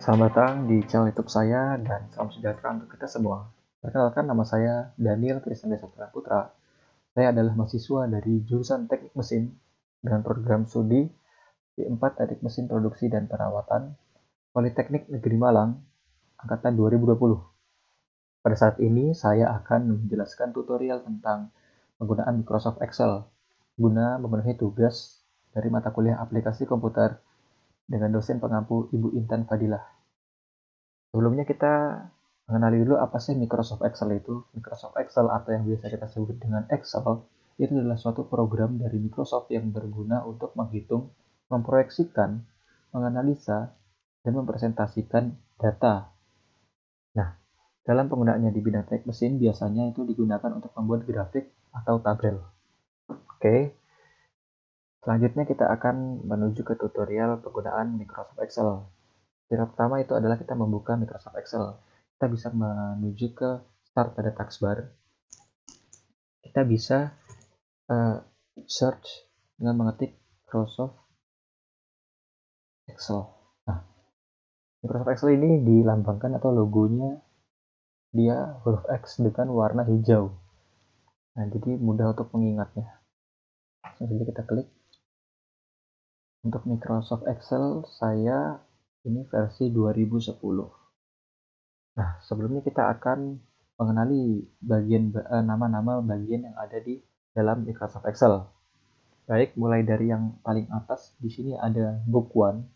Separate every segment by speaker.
Speaker 1: Selamat datang di channel YouTube saya dan salam sejahtera untuk kita semua. Perkenalkan, nama saya Daniel Krisnanda Saputra Putra. Saya adalah mahasiswa dari jurusan Teknik Mesin dengan program studi D4 Teknik Mesin Produksi dan Perawatan Politeknik Negeri Malang angkatan 2020. Pada saat ini saya akan menjelaskan tutorial tentang penggunaan Microsoft Excel guna memenuhi tugas dari mata kuliah aplikasi komputer dengan dosen pengampu Ibu Intan Fadilah. Sebelumnya kita mengenali dulu apa sih Microsoft Excel itu. Microsoft Excel atau yang biasa kita sebut dengan Excel itu adalah suatu program dari Microsoft yang berguna untuk menghitung, memproyeksikan, menganalisa, dan mempresentasikan data. Nah, dalam penggunaannya di bidang teknik mesin biasanya itu digunakan untuk membuat grafik atau tabel. Oke. Selanjutnya kita akan menuju ke tutorial penggunaan Microsoft Excel. Cara pertama itu adalah kita membuka Microsoft Excel. Kita bisa menuju ke Start pada taskbar. Kita bisa search dengan mengetik Microsoft Excel. Nah, Microsoft Excel ini dilambangkan atau logonya dia huruf X dengan warna hijau. Nah, jadi mudah untuk mengingatnya. Langsung saja kita klik. Untuk Microsoft Excel saya ini versi 2010. Nah, sebelumnya kita akan mengenali nama-nama bagian yang ada di dalam Microsoft Excel. Baik, mulai dari yang paling atas, di sini ada Book One.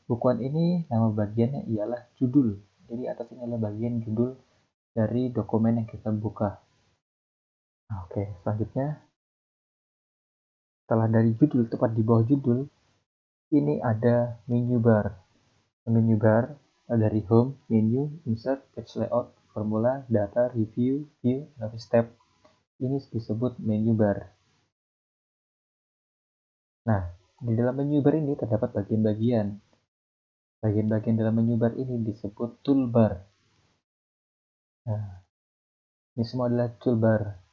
Speaker 1: Book One ini nama bagiannya ialah judul. Jadi atas ini adalah bagian judul dari dokumen yang kita buka. Nah, oke, selanjutnya setelah dari judul, tepat di bawah judul, ini ada menu bar. Menu bar dari Home, Menu, Insert, Page Layout, Formula, Data, Review, View, Graphics Tab. Ini disebut menu bar. Nah, di dalam menu bar ini terdapat bagian-bagian. Bagian-bagian dalam menu bar ini disebut toolbar. Nah, ini semua adalah toolbar.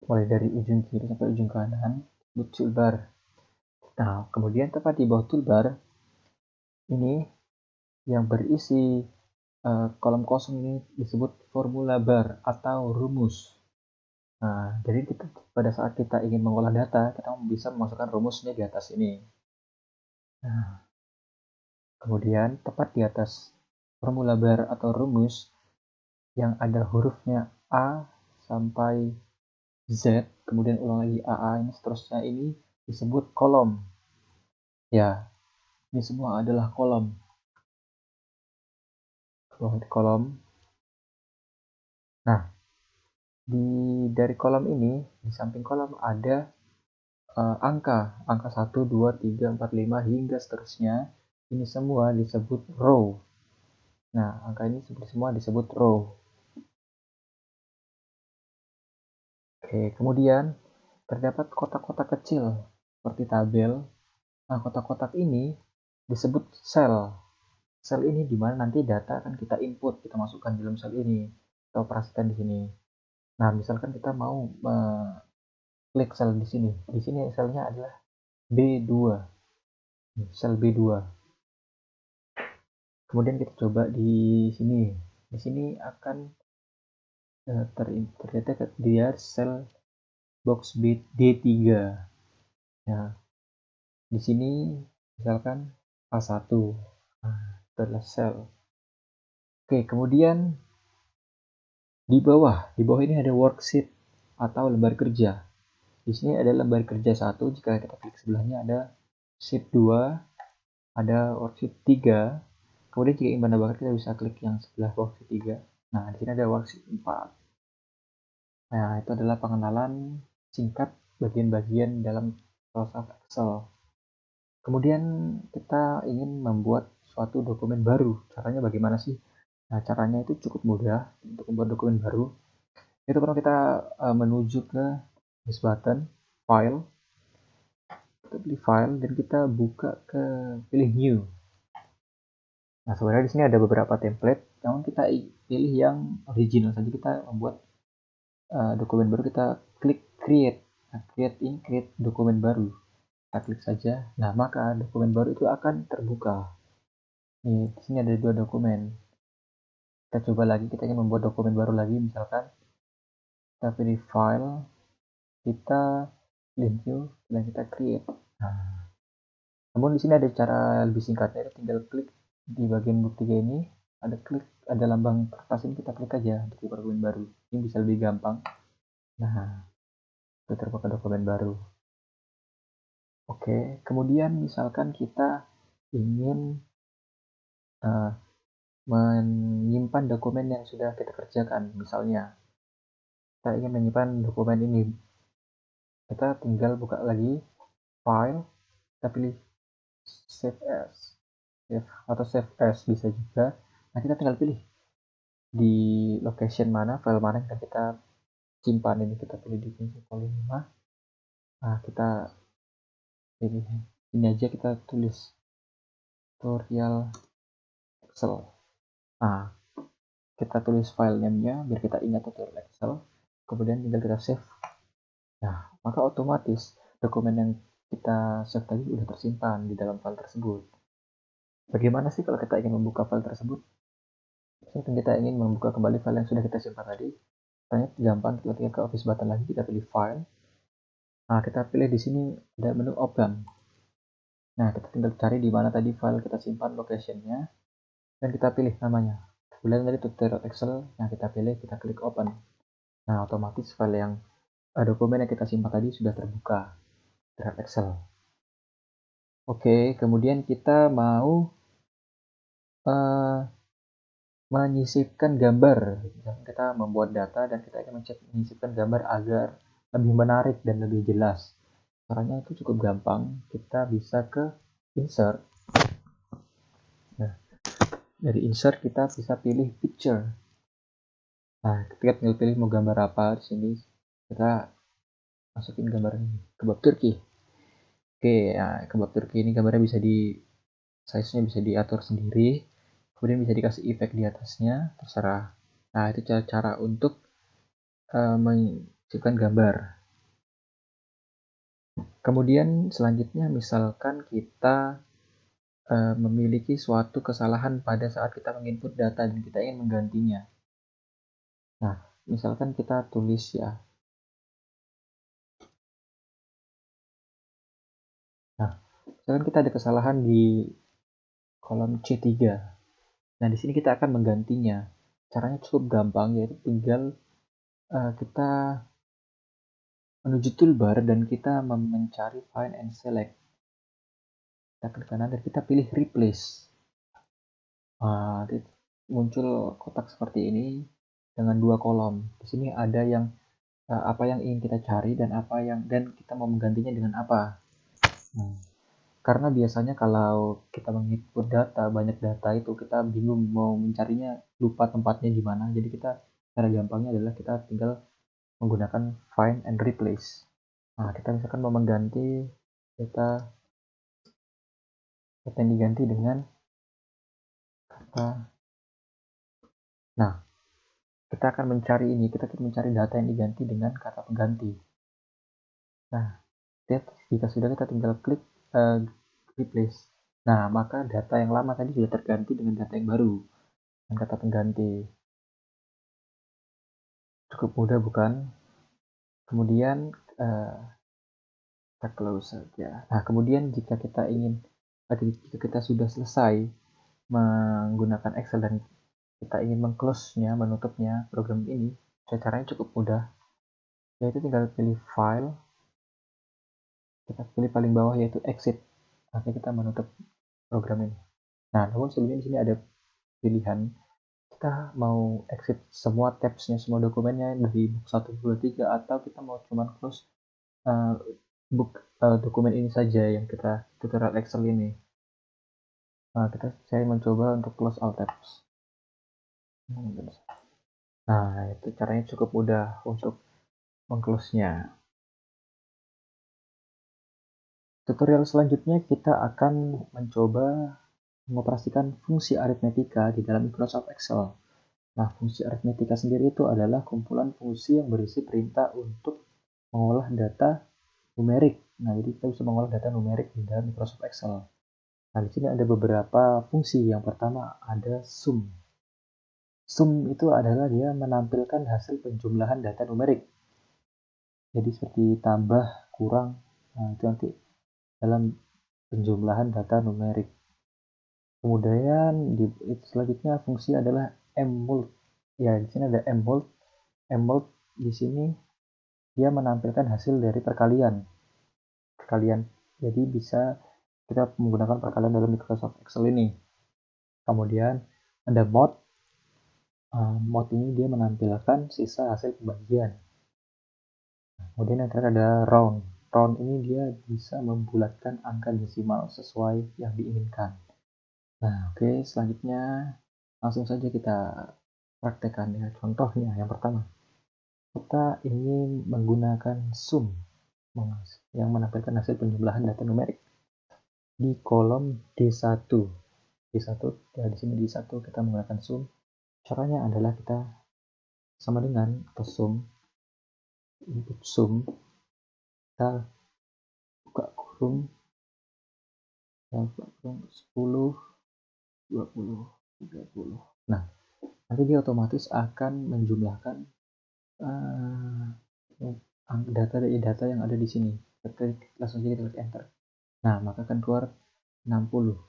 Speaker 1: Mulai dari ujung kiri sampai ujung kanan, disebut toolbar. Nah, kemudian tepat di bawah toolbar, ini yang berisi kolom kosong ini disebut formula bar atau rumus. Nah, jadi pada saat kita ingin mengolah data, kita bisa memasukkan rumusnya di atas ini. Nah, kemudian tepat di atas formula bar atau rumus yang ada hurufnya A sampai Z, kemudian ulang lagi AA, ini seterusnya ini disebut kolom. Ya, ini semua adalah kolom. Kolom. Nah, dari kolom ini, di samping kolom ada angka 1, 2, 3, 4, 5 hingga seterusnya. Ini semua disebut row. Nah, angka ini semua disebut row. Oke, kemudian terdapat kotak-kotak kecil seperti tabel. Nah, kotak-kotak ini disebut sel. Sel ini di mana nanti data akan kita input, kita masukkan dalam sel ini, kita operasikan di sini. Nah, misalkan kita mau klik sel di sini. Di sini selnya adalah B2. Sel B2. Kemudian kita coba di sini. Di sini akan terdetek dia sel box D3. Nah, di sini misalkan A1. Nah, itu adalah sel. Oke, kemudian di bawah ini ada worksheet atau lembar kerja. Di sini ada lembar kerja 1, jika kita klik sebelahnya ada sheet 2, ada worksheet 3. Kemudian jika ingin menambahkan kita bisa klik yang sebelah worksheet 3. Nah, di sini ada worksheet 4. Nah, itu adalah pengenalan singkat bagian-bagian dalam Microsoft Excel. Kemudian kita ingin membuat suatu dokumen baru. Caranya bagaimana sih? Nah, caranya itu cukup mudah untuk membuat dokumen baru. Itu perlu kita menuju ke this button, file. Kita pilih file dan kita buka ke pilih new. Nah, sebenarnya di sini ada beberapa template, namun kita pilih yang original saja. Kita membuat dokumen baru, kita klik create. Nah, create dokumen baru. Kita klik saja. Nah, maka dokumen baru itu akan terbuka. Nih, di sini ada 2 dokumen. Kita coba lagi, kita ingin membuat dokumen baru lagi, misalkan kita pilih file, kita pilih new, dan kita create. Nah, namun di sini ada cara lebih singkatnya, tinggal klik di bagian bukti ini, ada lambang kertas ini, kita klik aja untuk buka dokumen baru. Ini bisa lebih gampang. Nah, itu terbuka dokumen baru. Oke, kemudian misalkan kita ingin menyimpan dokumen yang sudah kita kerjakan. Misalnya, kita ingin menyimpan dokumen ini. Kita tinggal buka lagi file, kita pilih save as, atau save as bisa juga. Nah, kita tinggal pilih di location mana, file mana yang kita simpan ini. Kita pilih di file 5. Nah, kita pilih ini aja, kita tulis tutorial Excel. Nah, kita tulis file name-nya biar kita ingat tutorial Excel. Kemudian tinggal kita save. Nah, maka otomatis dokumen yang kita save tadi sudah tersimpan di dalam file tersebut. Bagaimana sih kalau kita ingin membuka file tersebut? Misalkan kita ingin membuka kembali file yang sudah kita simpan tadi, caranya gampang, kita tinggal ke office button lagi, kita pilih file. Nah, kita pilih di sini ada menu open. Nah, kita tinggal cari di mana tadi file kita simpan location-nya, dan kita pilih namanya. Kemudian tadi tutorial Excel yang kita pilih, kita klik open. Nah, otomatis file yang dokumen yang kita simpan tadi sudah terbuka dalam Excel. Oke, kemudian kita mau menyisipkan gambar. Kita membuat data dan kita ingin menyisipkan gambar agar lebih menarik dan lebih jelas. Caranya itu cukup gampang. Kita bisa ke insert. Nah, dari insert kita bisa pilih picture. Nah, kita tinggal pilih mau gambar apa di sini. Kita masukin gambar ini, kebab Turki. Oke, nah, kebab Turki ini gambarnya bisa size-nya bisa diatur sendiri. Kemudian bisa dikasih efek di atasnya, terserah. Nah, itu cara-cara untuk menyisipkan gambar. Kemudian selanjutnya misalkan kita memiliki suatu kesalahan pada saat kita menginput data dan kita ingin menggantinya. Nah, misalkan kita tulis ya. Nah, misalkan kita ada kesalahan di kolom C3. Nah, di sini kita akan menggantinya. Caranya cukup gampang, yaitu tinggal kita menuju toolbar dan kita mencari find and select. Kita klik kanan dan kita pilih replace. Nah, muncul kotak seperti ini dengan 2 kolom. Di sini ada yang apa yang ingin kita cari dan kita mau menggantinya dengan apa. Nah, karena biasanya kalau kita menginput data, banyak data itu kita bingung mau mencarinya, lupa tempatnya di mana. Jadi cara gampangnya adalah kita tinggal menggunakan find and replace. Nah, kita misalkan mau mengganti data yang diganti dengan kata. Nah, kita akan mencari ini, kita akan mencari data yang diganti dengan kata pengganti. Nah, jika sudah, kita tinggal klik replace. Nah, maka data yang lama tadi sudah terganti dengan data yang baru dengan kata pengganti. Cukup mudah bukan? Kemudian kita close saja. Nah, kemudian jika kita sudah selesai menggunakan Excel dan kita ingin mengclose-nya, menutupnya program ini, caranya cukup mudah. Yaitu tinggal pilih file, kita pilih paling bawah yaitu exit. Nanti kita menutup program ini. Nah, namun sebelumnya di sini ada pilihan kita mau exit semua tabs-nya, semua dokumennya dari book 1, 2, 3, atau kita mau cuman close dokumen ini saja yang kita tutorial Excel ini. Nah, saya mencoba untuk close all tabs. Nah, itu caranya cukup mudah untuk meng-close-nya. Tutorial selanjutnya kita akan mencoba mengoperasikan fungsi aritmetika di dalam Microsoft Excel. Nah, fungsi aritmetika sendiri itu adalah kumpulan fungsi yang berisi perintah untuk mengolah data numerik. Nah, jadi kita bisa mengolah data numerik di dalam Microsoft Excel. Nah, di sini ada beberapa fungsi. Yang pertama ada sum. Sum itu adalah dia menampilkan hasil penjumlahan data numerik. Jadi seperti tambah, kurang, nah itu nanti dalam penjumlahan data numerik. Kemudian selanjutnya fungsi adalah mmult. Ya, di sini ada mmult. Mmult di sini dia menampilkan hasil dari perkalian. Jadi bisa kita menggunakan perkalian dalam Microsoft Excel ini. Kemudian ada mod. Mod ini dia menampilkan sisa hasil pembagian. Kemudian yang terakhir ada round. Round ini dia bisa membulatkan angka desimal sesuai yang diinginkan. Nah, oke, selanjutnya langsung saja kita praktekkan ya. Contohnya yang pertama, kita ingin menggunakan sum yang menampilkan hasil penjumlahan data numerik di kolom D1. D1 ya, di sini D1 kita menggunakan sum. Caranya adalah kita sama dengan atau sum, input sum, kita buka kurung 10, 20, 30. Nah, nanti dia otomatis akan menjumlahkan data yang ada di sini. Langsung saja kita klik enter. Nah, maka akan keluar 60.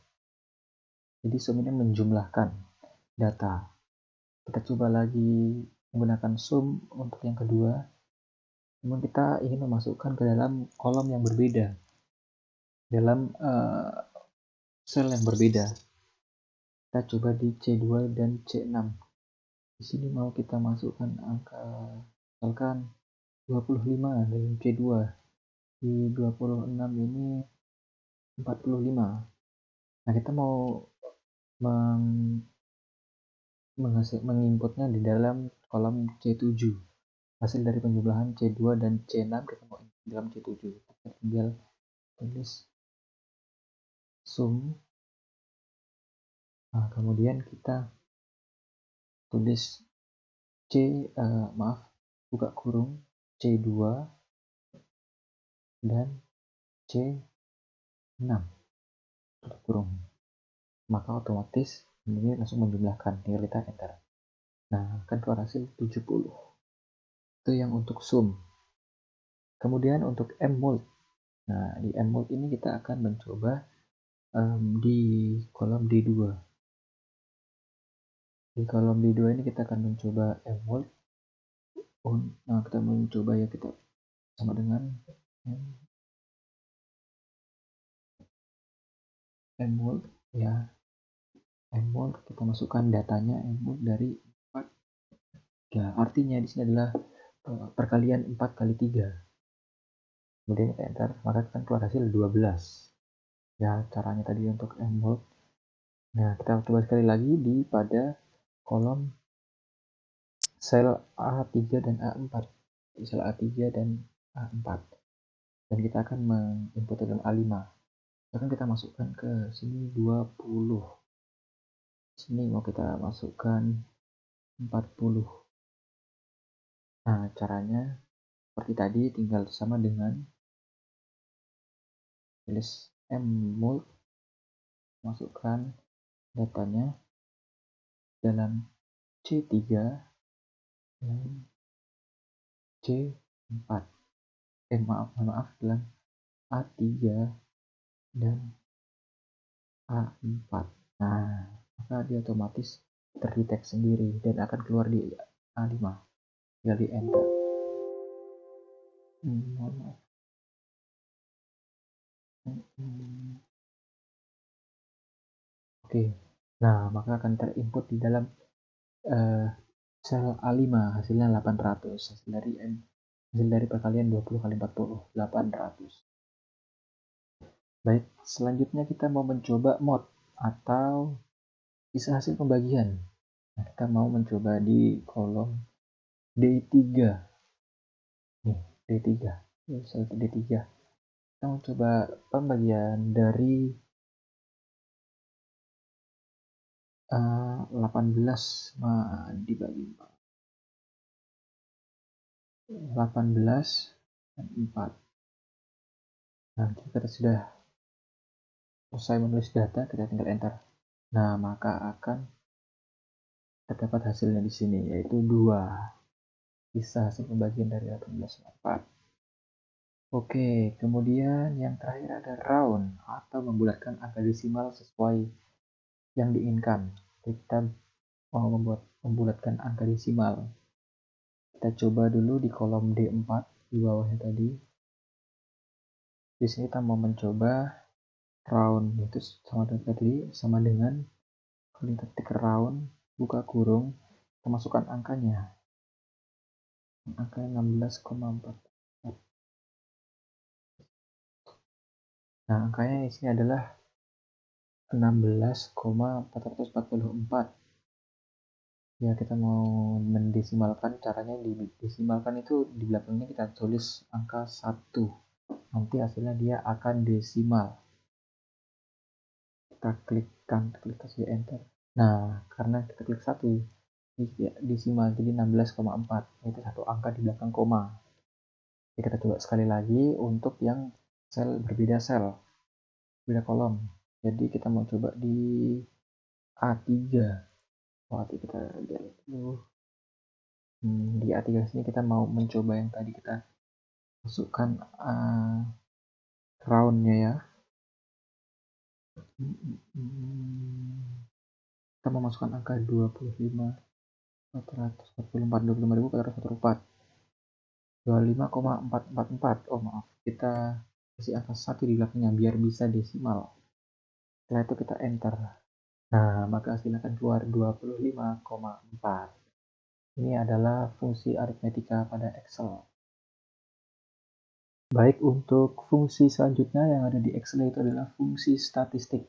Speaker 1: Jadi sum ini menjumlahkan data. Kita coba lagi menggunakan sum untuk yang kedua. Namun kita ingin memasukkan ke dalam kolom yang berbeda, dalam sel yang berbeda. Kita coba di C2 dan C6. Di sini mau kita masukkan angka misalkan 25 dari C2. Di 26 ini 45. Nah, kita mau menginputnya di dalam kolom C7. Hasil dari penjumlahan C2 dan C6 kita mau input di dalam C7. Kita tinggal tulis sum. Nah, kemudian kita tulis buka kurung C2 dan C6 tutup kurung. Maka otomatis ini langsung menjumlahkan. Tinggal kita enter. Nah, akan keluar hasil 70. Itu yang untuk sum. Kemudian untuk mmult. Nah, di mmult ini kita akan mencoba di kolom D2. Di kolom D2 ini kita akan mencoba mmult. Nah, kita mencoba ya, kita sama dengan mmult ya. Mmult kita masukkan datanya mmult dari 4. Ya, artinya di sini adalah perkalian 4 kali 3. Kemudian kita enter, maka akan keluar hasil 12. Ya, caranya tadi untuk mmult. Nah, kita coba sekali lagi pada kolom sel A3 dan A4. Sel A3 dan A4. Dan kita akan menginput dalam A5. Sekarang kita masukkan ke sini 20. Sini mau kita masukkan 40. Nah, caranya seperti tadi, tinggal sama dengan tulis mmult, masukkan datanya dalam C3 dan C4. Maaf, dalam A3 dan A4. Nah, maka dia otomatis terdetek sendiri dan akan keluar di A5. Tinggal di enter. Oke. Nah, maka akan terinput di dalam sel A5, hasilnya 800. Hasil dari perkalian 20 kali 40, 800. Baik, selanjutnya kita mau mencoba mod atau sisa hasil pembagian. Nah, kita mau mencoba di kolom D3. Nih, D3. Sel D3. Kita mau coba pembagian dari 18 dibagi 18 dan 4. Nah, kita sudah Selesai menulis data, kita tinggal enter. Nah, maka akan terdapat hasilnya di sini, yaitu 2. Bisa hasil pembagian dari 18,4. Oke, kemudian yang terakhir ada round atau membulatkan angka desimal sesuai yang diinginkan. Kita mau membulatkan angka desimal. Kita coba dulu di kolom D4 di bawahnya tadi. Di sini kita mau mencoba round, itu sama dengan klik ketik round, buka kurung, kita masukkan angkanya. Angkanya 16,4. Nah, angkanya di sini adalah 16,444. Ya, kita mau mendesimalkan, caranya didesimalkan itu di belakangnya kita tulis angka 1. Nanti hasilnya dia akan desimal. Kita klik saja enter. Nah, karena kita klik 1 desimal, jadi 16,4. Itu satu angka di belakang koma. Jadi kita coba sekali lagi untuk yang berbeda kolom. Jadi kita mau coba di A3. Kita lihat dulu. Di A3 sini kita mau mencoba yang tadi kita masukkan roundnya ya. Kita mau masukkan angka 25.444. Oh maaf, kita kasih angka 1 di belakangnya biar bisa desimal. Setelah itu kita enter. Nah, maka hasilnya akan keluar 25,4. Ini adalah fungsi aritmetika pada Excel. Baik, untuk fungsi selanjutnya yang ada di Excel itu adalah fungsi statistik.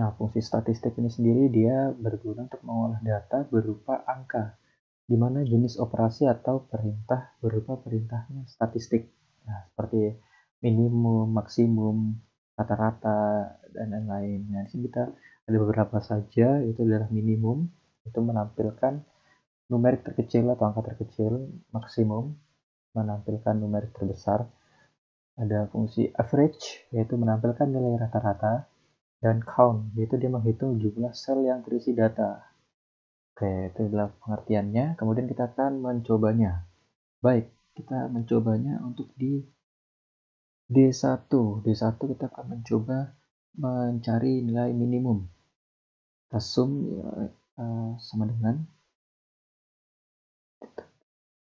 Speaker 1: Nah, fungsi statistik ini sendiri dia berguna untuk mengolah data berupa angka, di mana jenis operasi atau perintah berupa perintahnya statistik. Nah, seperti minimum, maksimum, rata-rata, dan lain-lain. Nah, di sini kita ada beberapa saja, itu adalah minimum, itu menampilkan numerik terkecil atau angka terkecil, maksimum menampilkan numerik terbesar. Ada fungsi average, yaitu menampilkan nilai rata-rata, dan count, yaitu dia menghitung jumlah sel yang terisi data. Oke, itu adalah pengertiannya. Kemudian kita akan mencobanya. Baik, kita mencobanya untuk di D1. D1 kita akan mencoba mencari nilai minimum. Kita sum sama dengan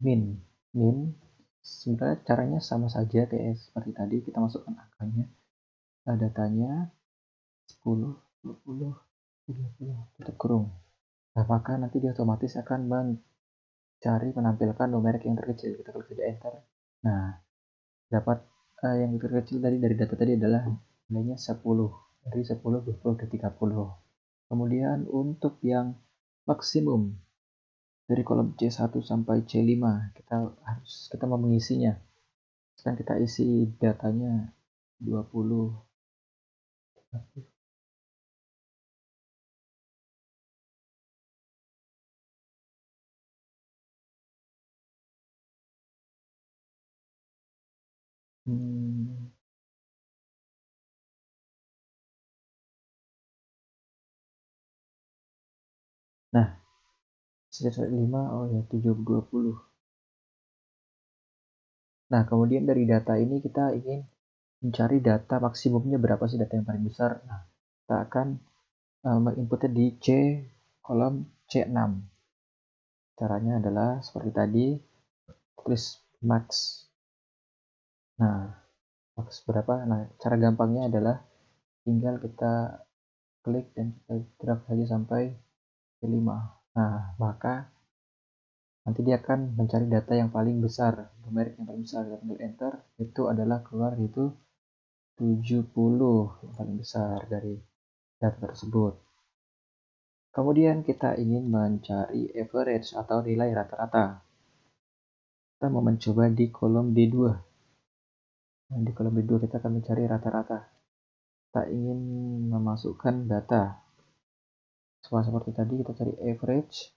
Speaker 1: min. Sebenarnya caranya sama saja kayak seperti tadi. Kita masukkan angkanya, datanya 10, 20, 30, tutup kurung. Nah, maka nanti dia otomatis akan menampilkan numerik yang terkecil. Kita klik saja enter. Nah, dapat yang terkecil tadi dari data tadi adalah nilainya 10. Dari 10, 20, dan 30. Kemudian untuk yang maksimum dari kolom C1 sampai C5 kita mau mengisinya. Sekarang kita isi datanya 20. Nah, C5 ya 20. Nah, kemudian dari data ini kita ingin mencari data maksimumnya berapa sih, data yang paling besar. Nah, kita akan menginputnya di kolom C6. Caranya adalah seperti tadi, tulis max. Nah, max berapa? Nah, cara gampangnya adalah tinggal kita klik dan kita drag saja sampai C5. Nah, maka nanti dia akan mencari data yang paling besar, numerik yang paling besar. Kita tinggal enter, itu adalah keluar itu 70 yang paling besar dari data tersebut. Kemudian kita ingin mencari average atau nilai rata-rata. Kita mau mencoba di kolom D2. Nah, di kolom D2 kita akan mencari rata-rata. Kita ingin memasukkan data. Seperti tadi kita cari average.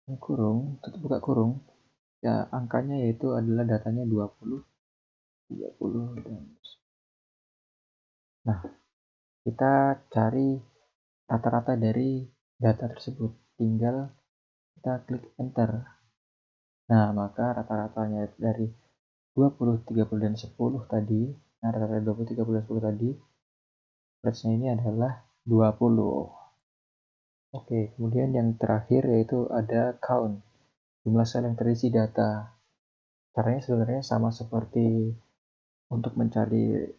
Speaker 1: Ini kurung, tutup buka kurung. Ya, angkanya yaitu adalah datanya 20, 30, dan Nah, kita cari rata-rata dari data tersebut. Tinggal kita klik enter. Nah, maka rata-ratanya dari 20, 30, dan 10 tadi, nah rata-rata 20, 30, dan 10 tadi, average-nya ini adalah 20. Oke, kemudian yang terakhir yaitu ada count, jumlah sel yang terisi data. Caranya sebenarnya sama seperti untuk mencari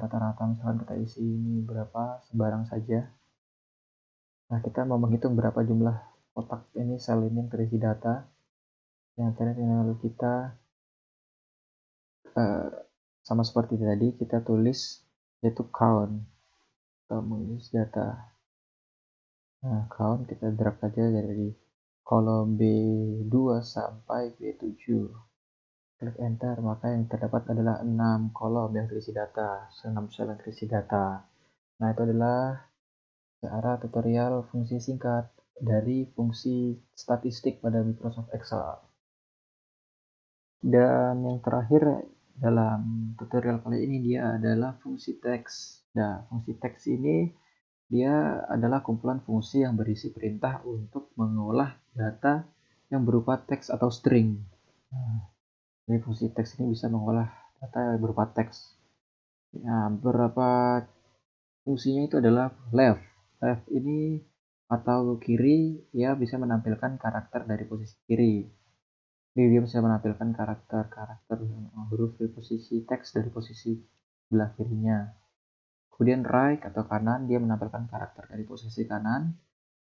Speaker 1: rata-rata, misalkan kita isi ini berapa, sebarang saja. Nah, kita mau menghitung berapa jumlah kotak ini, sel ini yang terisi data. Yang lalu kita sama seperti tadi, kita tulis yaitu count, atau mengisi data. Nah, count kita drag saja dari kolom B2 sampai B7. Klik enter, maka yang terdapat adalah 6 kolom yang terisi data, 6 sel yang terisi data. Nah, itu adalah cara tutorial fungsi singkat dari fungsi statistik pada Microsoft Excel. Dan yang terakhir dalam tutorial kali ini dia adalah fungsi teks. Nah, fungsi teks ini dia adalah kumpulan fungsi yang berisi perintah untuk mengolah data yang berupa teks atau string. Nah, jadi fungsi teks ini bisa mengolah data yang berupa teks. Nah, beberapa fungsinya itu adalah left. Left ini atau kiri, ya bisa menampilkan karakter dari posisi kiri. Jadi dia bisa menampilkan karakter huruf dari posisi teks dari posisi sebelah kirinya. Kemudian right atau kanan, dia menampilkan karakter dari posisi kanan.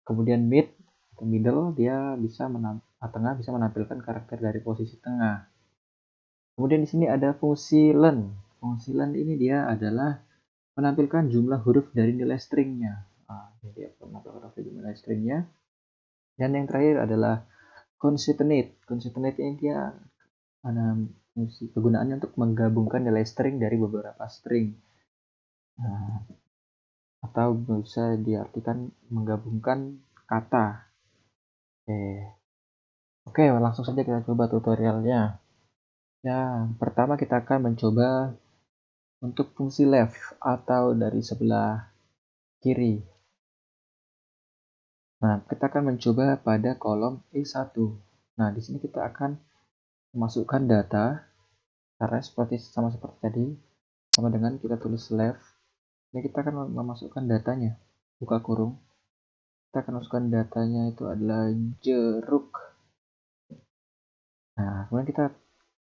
Speaker 1: Kemudian mid atau middle, dia bisa tengah bisa menampilkan karakter dari posisi tengah. Kemudian di sini ada fungsi len. Fungsi len ini dia adalah menampilkan jumlah huruf dari nilai stringnya. Nah, ini dia menampilkan nilai stringnya. Dan yang terakhir adalah concatenate. Concatenate ini dia ada fungsi kegunaannya untuk menggabungkan nilai string dari beberapa string. Nah, atau bisa diartikan menggabungkan kata. Oke, langsung saja kita coba tutorialnya. Yang pertama kita akan mencoba untuk fungsi left atau dari sebelah kiri. Nah, kita akan mencoba pada kolom E1. Nah, di sini kita akan memasukkan data, karena sama seperti tadi, sama dengan kita tulis left. Ini kita akan memasukkan datanya, buka kurung. Kita akan masukkan datanya itu adalah jeruk. Nah, kemudian kita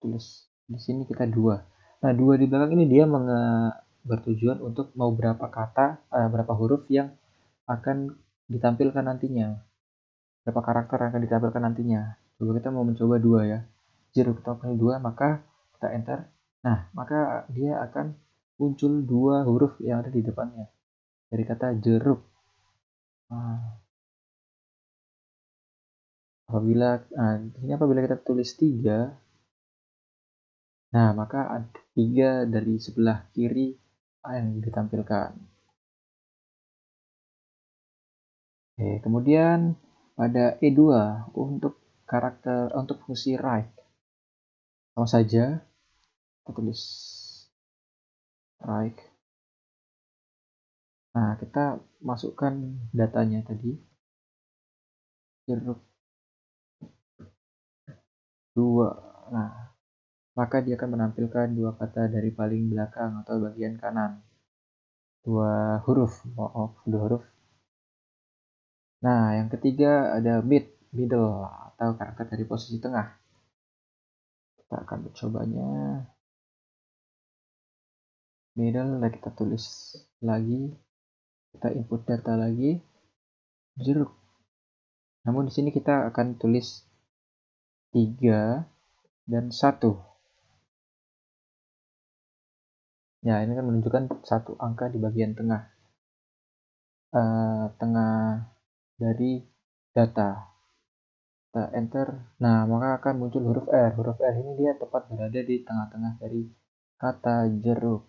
Speaker 1: tulis di sini kita 2. Nah, 2 di belakang ini dia bertujuan untuk mau berapa kata, berapa huruf yang akan ditampilkan nantinya. Berapa karakter yang akan ditampilkan nantinya. Coba kita mau mencoba 2 ya. Jeruk kita pilih 2, maka kita enter. Nah, maka dia akan muncul 2 huruf yang ada di depannya dari kata jeruk. Nah, apabila kita tulis 3, nah maka ada 3 dari sebelah kiri yang ditampilkan. Oke, kemudian pada E2 untuk fungsi right. Sama saja kita tulis right. Nah, kita masukkan datanya tadi. Jeruk 2. Nah, maka dia akan menampilkan 2 kata dari paling belakang atau bagian kanan. 2 huruf. Nah, yang ketiga ada middle atau karakter dari posisi tengah. Kita akan mencobanya. Middle, kita tulis lagi. Kita input data lagi. Jeruk. Namun di sini kita akan tulis 3 dan 1. Ya, ini kan menunjukkan 1 angka di bagian tengah. Tengah dari data. Kita enter. Nah, maka akan muncul huruf R. Huruf R ini dia tepat berada di tengah-tengah dari kata jeruk.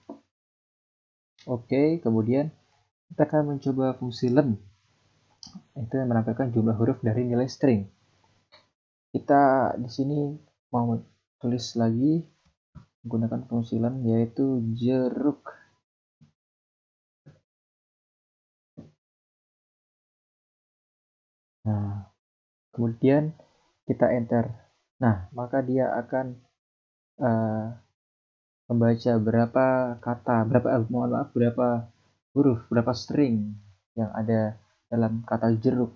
Speaker 1: Oke, kemudian kita akan mencoba fungsi len. Itu yang menampilkan jumlah huruf dari nilai string. Kita di sini mau tulis lagi menggunakan fungsi len, yaitu jeruk. Nah, kemudian kita enter. Nah, maka dia akan membaca berapa kata, berapa huruf, berapa string yang ada dalam kata jeruk.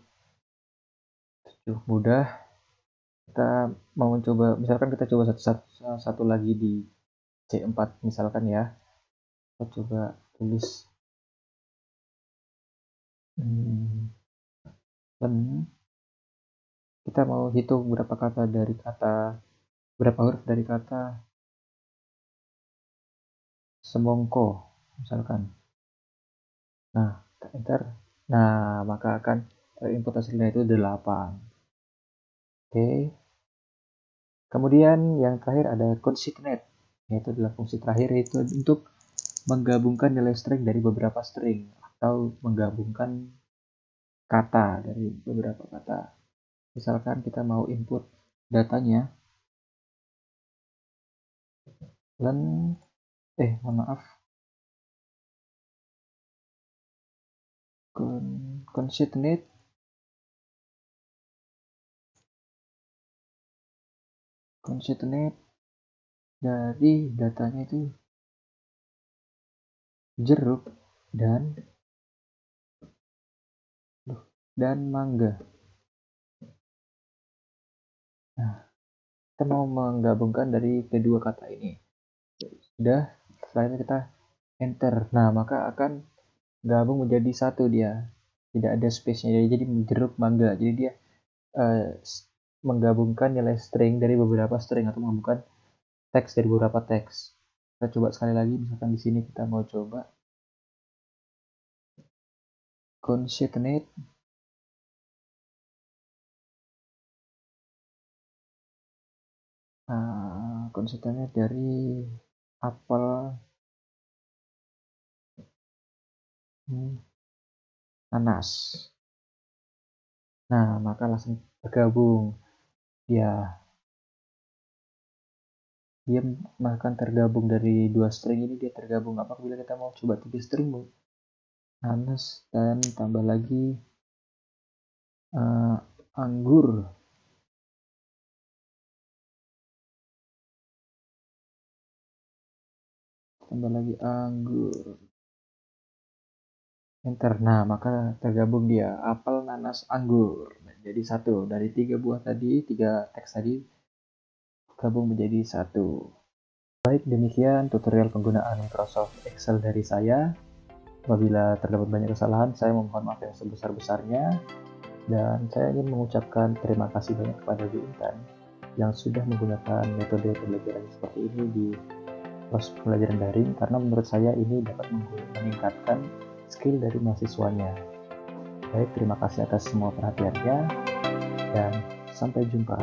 Speaker 1: Cukup mudah. Kita mau mencoba, misalkan kita coba satu lagi di C4 misalkan ya. Kita coba tulis kita mau hitung berapa huruf dari kata semongko misalkan. Nah, kita enter. Nah, maka akan input hasilnya itu 8. Oke. Kemudian yang terakhir ada concatenate, yaitu adalah fungsi terakhir, yaitu untuk menggabungkan nilai string dari beberapa string atau menggabungkan kata dari beberapa kata. Misalkan kita mau input datanya concatenate dari datanya itu jeruk dan mangga. Nah, kita mau menggabungkan dari kedua kata ini. Sudah, setelah kita enter. Nah, maka akan gabung menjadi satu dia. Tidak ada space-nya, jadi jeruk mangga. Jadi dia menggabungkan nilai string dari beberapa string atau menggabungkan teks dari beberapa teks. Kita coba sekali lagi, misalkan di sini kita mau coba concatenate dari apel, nanas. Nah, maka langsung bergabung. Dia akan tergabung dari dua string ini, dia tergabung. Apabila kita mau coba 3 string, nanas dan tambah lagi anggur. Tambah lagi anggur. Enter. Nah, maka tergabung dia apel, nanas, anggur. Jadi satu dari 3 teks tadi gabung menjadi satu. Baik, demikian tutorial penggunaan Microsoft Excel dari saya. Apabila terdapat banyak kesalahan, saya memohon maaf yang sebesar-besarnya. Dan saya ingin mengucapkan terima kasih banyak kepada Bu Intan yang sudah menggunakan metode pembelajaran seperti ini di proses pembelajaran daring, karena menurut saya ini dapat meningkatkan skill dari mahasiswanya. Baik, terima kasih atas semua perhatiannya dan sampai jumpa.